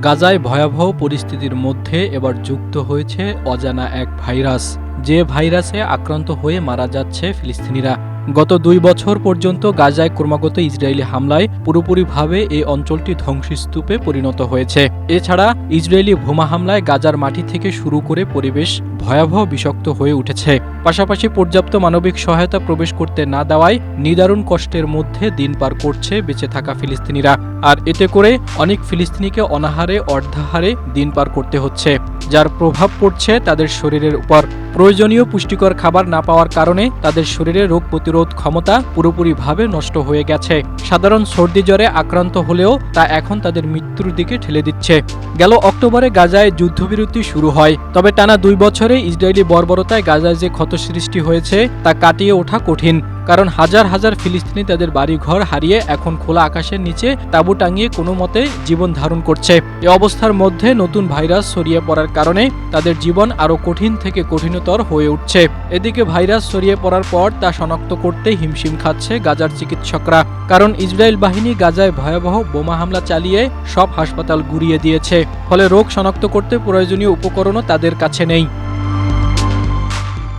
গাজায় ভয়াবহ পরিস্থিতির মধ্যে এবার যুক্ত হয়েছে অজানা এক ভাইরাস, যে ভাইরাসে আক্রান্ত হয়ে মারা যাচ্ছে ফিলিস্তিনিরা। গত 2 বছর পর্যন্ত গাজায় ক্রমাগত ইসরায়েলি হামলায় পুরোপুরিভাবে এই অঞ্চলটি ধ্বংসস্তূপে পরিণত হয়েছে। এছাড়া ইসরায়েলি বোমা হামলায় গাজার মাটি থেকে শুরু করে পরিবেশ ভয়াবহ বিষাক্ত হয়ে উঠেছে। পাশাপাশি পর্যাপ্ত মানবিক সহায়তা প্রবেশ করতে না দেওয়ায় নিদারুণ কষ্টের মধ্যে দিন পার করছে বেঁচে থাকা ফিলিস্তিনিরা। আর এতে করে অনেক ফিলিস্তিনিকে অনাহারে অর্ধাহারে দিন পার করতে হচ্ছে, যার প্রভাব পড়ছে তাদের শরীরের উপর। প্রয়োজনীয় পুষ্টিকর খাবার না পাওয়ার কারণে তাদের শরীরে রোগ প্রতিরোধ ক্ষমতা পুরোপুরিভাবে নষ্ট হয়ে গেছে। সাধারণ সর্দি জ্বরে আক্রান্ত হলেও তা এখন তাদের মৃত্যুর দিকে ঠেলে দিচ্ছে। গেল অক্টোবরে গাজায় যুদ্ধবিরতি শুরু হয়, তবে টানা 2 বছরে ইসরায়েলি বর্বরতায় গাজায় যে ক্ষত সৃষ্টি হয়েছে তা কাটিয়ে ওঠা কঠিন। কারণ হাজার হাজার ফিলিস্তিনি তাদের বাড়িঘর হারিয়ে এখন খোলা আকাশের নিচে তাঁবু টাঙিয়ে কোনো মতে জীবন ধারণ করছে। এ অবস্থার মধ্যে নতুন ভাইরাস ছড়িয়ে পড়ার কারণে তাদের জীবন আরও কঠিন থেকে কঠিনতর হয়ে উঠছে। এদিকে ভাইরাস ছড়িয়ে পড়ার পর তা শনাক্ত করতে হিমশিম খাচ্ছে গাজার চিকিৎসকরা, কারণ ইসরায়েল বাহিনী গাজায় ভয়াবহ বোমা হামলা চালিয়ে সব হাসপাতাল গুঁড়িয়ে দিয়েছে। ফলে রোগ শনাক্ত করতে প্রয়োজনীয় উপকরণও তাদের কাছে নেই।